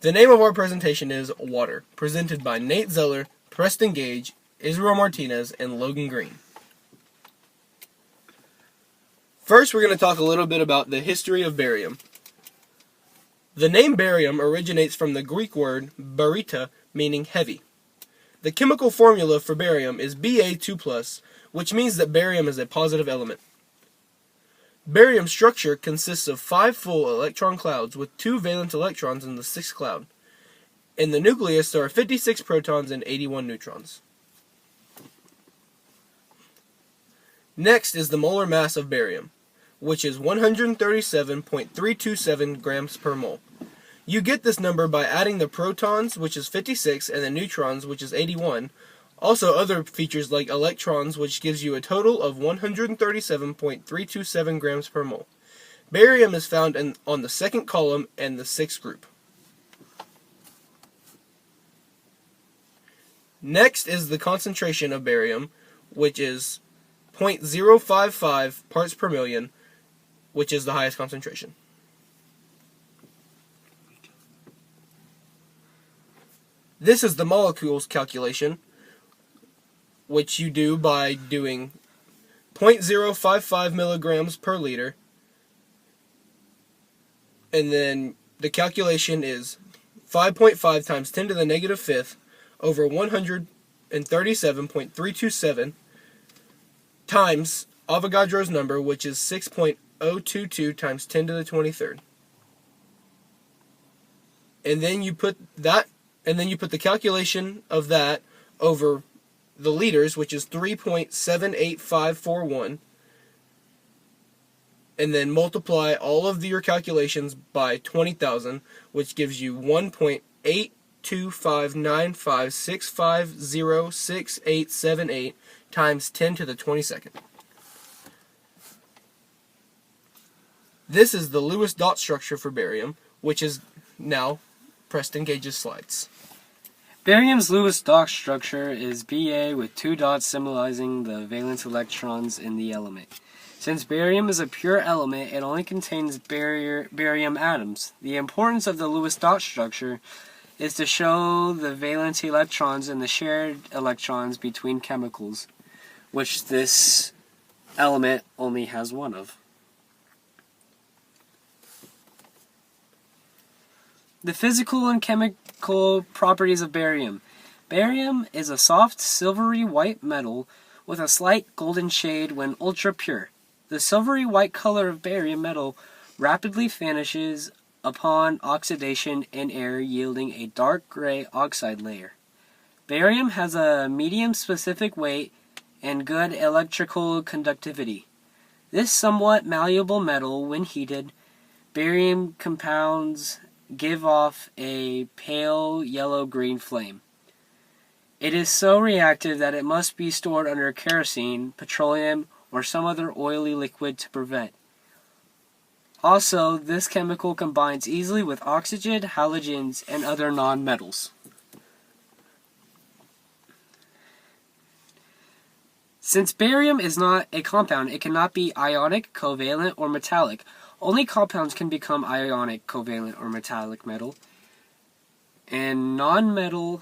The name of our presentation is Water, presented by Nate Zeller, Preston Gage, Israel Martinez, and Logan Green. First, we're going to talk a little bit about the history of barium. The name barium originates from the Greek word barita, meaning heavy. The chemical formula for barium is Ba2+, which means that barium is a positive element. Barium structure consists of 5 full electron clouds with 2 valence electrons in the 6th cloud. In the nucleus, there are 56 protons and 81 neutrons. Next is the molar mass of barium, which is 137.327 grams per mole. You get this number by adding the protons, which is 56, and the neutrons, which is 81. Also, other features like electrons, which gives you a total of 137.327 grams per mole. Barium is found on the 2nd column and the 6th group. Next is the concentration of barium, which is 0.055 parts per million, which is the highest concentration. This is the molecules calculation, which you do by doing 0.055 milligrams per liter, and then the calculation is 5.5 times 10 to the negative 5th over 137.327 times Avogadro's number, which is 6.022 times 10 to the 23rd. And then you put the calculation of that over the liters, which is 3.78541, and then multiply all of your calculations by 20,000, which gives you 1.825956506.878 times 10 to the 22nd. This is the Lewis dot structure for barium, which is now Preston Gage's slides. Barium's Lewis dot structure is Ba with 2 dots symbolizing the valence electrons in the element. Since barium is a pure element, it only contains barium atoms. The importance of the Lewis dot structure is to show the valence electrons and the shared electrons between chemicals, which this element only has one of. The physical and chemical properties of barium. Barium is a soft, silvery white metal with a slight golden shade when ultra pure. The silvery white color of barium metal rapidly vanishes upon oxidation in air, yielding a dark gray oxide layer. Barium has a medium specific weight and good electrical conductivity. This somewhat malleable metal, when heated, barium compounds give off a pale yellow-green flame. It is so reactive that it must be stored under kerosene, petroleum, or some other oily liquid to prevent. Also, this chemical combines easily with oxygen, halogens, and other nonmetals. Since barium is not a compound, it cannot be ionic, covalent, or metallic. Only compounds can become ionic, covalent, or metallic metal. And nonmetal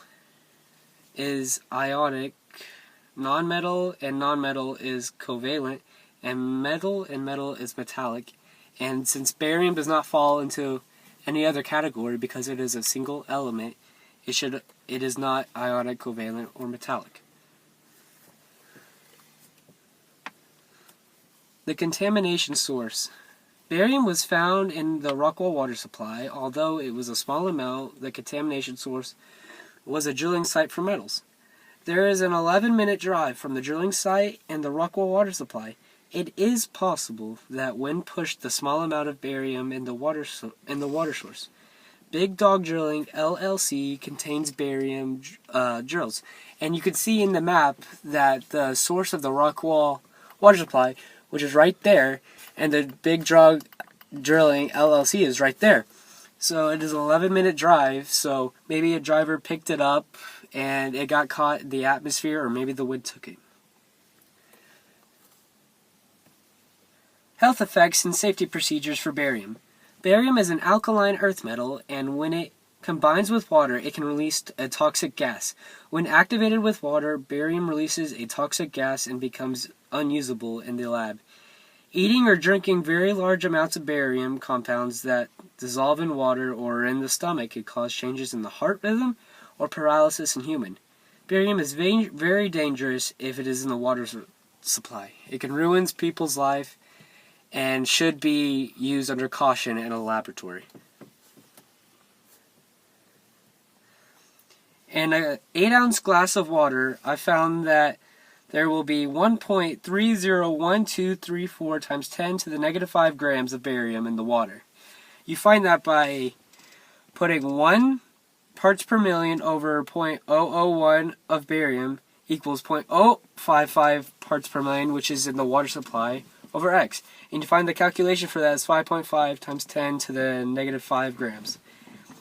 is ionic, nonmetal and nonmetal is covalent, and metal is metallic. And since barium does not fall into any other category because it is a single element, it is not ionic, covalent, or metallic. The contamination source. Barium was found in the Rockwell water supply. Although it was a small amount, the contamination source was a drilling site for metals. There is an 11-minute drive from the drilling site and the Rockwell water supply. It is possible that when pushed the small amount of barium in the water source. Big Dog Drilling LLC contains barium drills. And you can see in the map that the source of the Rockwell water supply, which is right there, and the Big Dog Drilling LLC is right there. So it is an 11-minute drive, so maybe a driver picked it up and it got caught in the atmosphere, or maybe the wind took it. Health effects and safety procedures for barium. Barium is an alkaline earth metal, and when it combines with water, it can release a toxic gas. When activated with water, barium releases a toxic gas and becomes unusable in the lab. Eating or drinking very large amounts of barium compounds that dissolve in water or in the stomach could cause changes in the heart rhythm or paralysis in human. Barium is very dangerous if it is in the water supply. It can ruin people's life and should be used under caution in a laboratory. In an 8-ounce glass of water, I found that there will be 1.301234 times 10 to the negative 5 grams of barium in the water. You find that by putting 1 parts per million over 0.001 of barium equals 0.055 parts per million, which is in the water supply, over X. And you find the calculation for that is 5.5 times 10 to the negative 5 grams.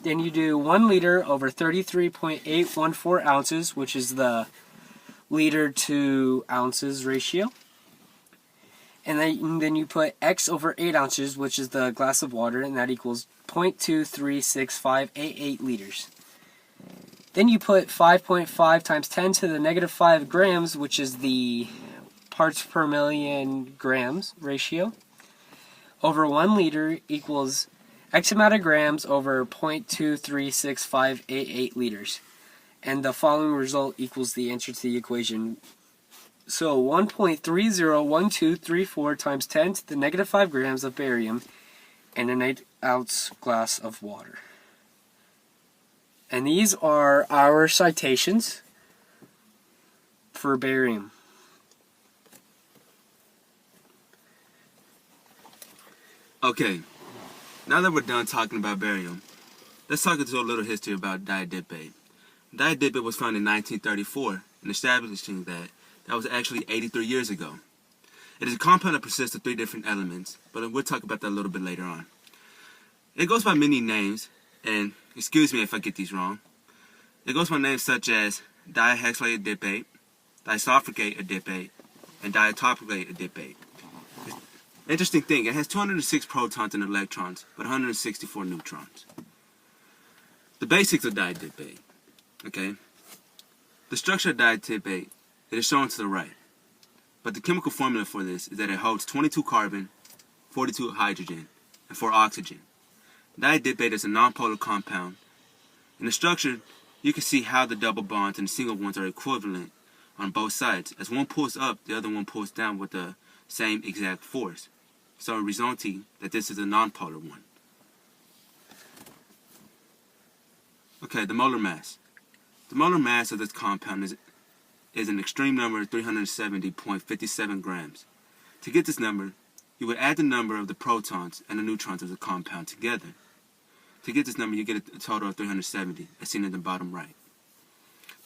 Then you do 1 liter over 33.814 ounces, which is the liter to ounces ratio. And then you put X over 8 ounces, which is the glass of water, and that equals 0.236588 liters. Then you put 5.5 times 10 to the negative 5 grams, which is the parts per million grams ratio, over 1 liter equals X amount of grams over 0.236588 liters. And the following result equals the answer to the equation. So 1.301234 times 10 to the negative 5 grams of barium in an 8-ounce glass of water. And these are our citations for barium. Okay, now that we're done talking about barium, let's talk into a little history about diadipate. Diadipate was found in 1934, and establishing that was actually 83 years ago. It is a compound that consists of 3 different elements, but we'll talk about that a little bit later on. It goes by many names, and excuse me if I get these wrong. It goes by names such as dihexylate adipate, disulfurate adipate, and dietopicate adipate. Interesting thing, it has 206 protons and electrons, but 164 neutrons. The basics of diadipate. Okay? The structure of diadipate, it is shown to the right. But the chemical formula for this is that it holds 22 carbon, 42 hydrogen, and 4 oxygen. Diadipate is a nonpolar compound. In the structure, you can see how the double bonds and the single ones are equivalent on both sides. As one pulls up, the other one pulls down with the same exact force. So resulting that this is a nonpolar one. Okay, the molar mass. The molar mass of this compound is an extreme number of 370.57 grams. To get this number, you would add the number of the protons and the neutrons of the compound together. To get this number, you get a total of 370, as seen in the bottom right.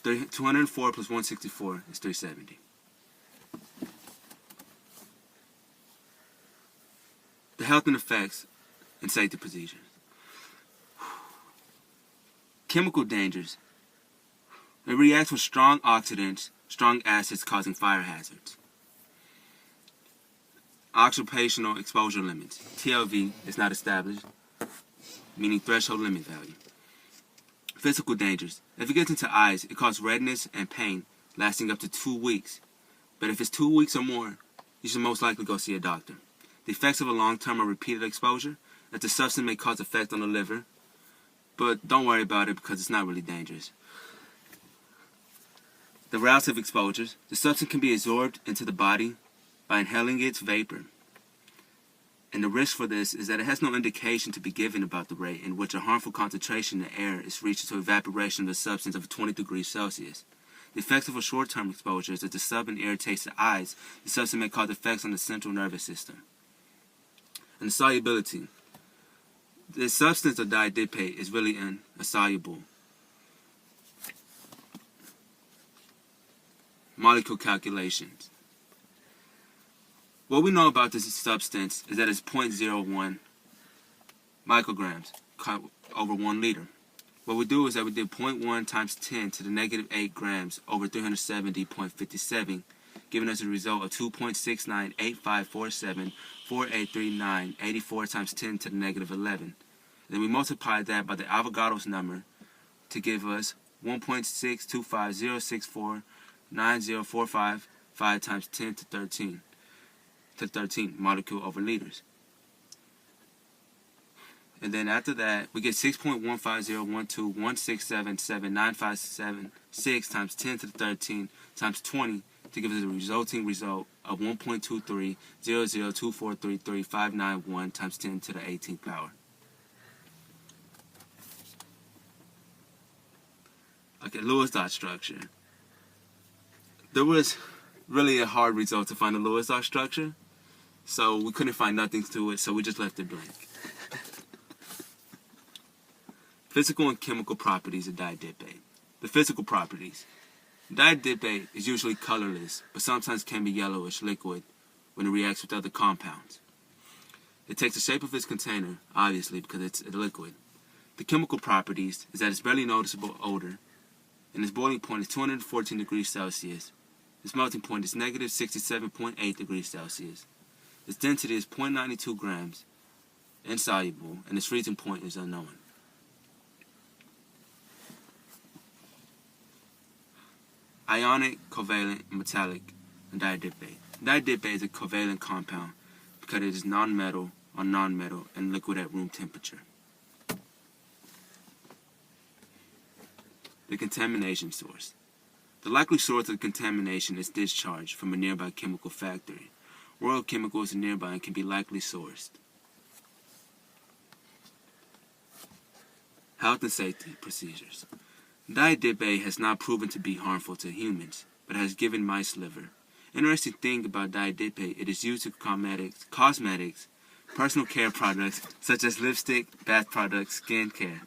204 plus 164 is 370. The health and effects and safety procedures. Chemical dangers. It reacts with strong oxidants, strong acids causing fire hazards. Occupational exposure limits. TLV is not established, meaning threshold limit value. Physical dangers. If it gets into eyes, it causes redness and pain lasting up to 2 weeks. But if it's 2 weeks or more, you should most likely go see a doctor. The effects of a long-term or repeated exposure, that the substance may cause effect on the liver, but don't worry about it because it's not really dangerous. The routes of exposures. The substance can be absorbed into the body by inhaling its vapor. And the risk for this is that it has no indication to be given about the rate in which a harmful concentration in the air is reached to evaporation of the substance of 20 degrees Celsius. The effects of a short-term exposure is that the substance irritates the eyes. The substance may cause effects on the central nervous system. And the solubility. The substance of diadipate is really insoluble. Molecule calculations. What we know about this substance is that it's 0.01 micrograms over 1 liter. What we do is that we did 0.1 times 10 to the negative 8 grams over 370.57, giving us a result of 2.698547483984 times 10 to the negative 11. Then we multiply that by the Avogadro's number to give us 1.62506490455 times 10 to 13 molecule over liters. And then after that, we get 6.1501216779576 times 10 to the 13 times 20 to give us the resulting result of 1.230024335591 times 10 to the 18th power. Okay, Lewis dot structure. There was really a hard result to find the Lewis dot structure, so we couldn't find nothing to it, so we just left it blank. Physical and chemical properties of diadippate. The physical properties. Diadippate is usually colorless, but sometimes can be yellowish liquid when it reacts with other compounds. It takes the shape of its container, obviously, because it's a liquid. The chemical properties is that it's barely noticeable odor, and its boiling point is 214 degrees Celsius. Its melting point is negative 67.8 degrees Celsius. Its density is 0.92 grams, insoluble, and its freezing point is unknown. Ionic, covalent, metallic, and diadippate. Diadippate is a covalent compound because it is non-metal or non-metal and liquid at room temperature. The contamination source. The likely source of contamination is discharge from a nearby chemical factory. Royal chemicals are nearby and can be likely sourced. Health and safety procedures. Diadippate has not proven to be harmful to humans, but has given mice liver. Interesting thing about diadippate, it is used in cosmetics, personal care products such as lipstick, bath products, skin care.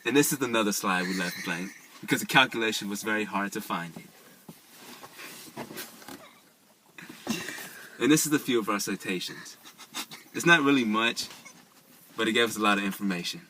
And this is another slide we left blank because the calculation was very hard to find it. And this is a few of our citations. It's not really much, but it gave us a lot of information.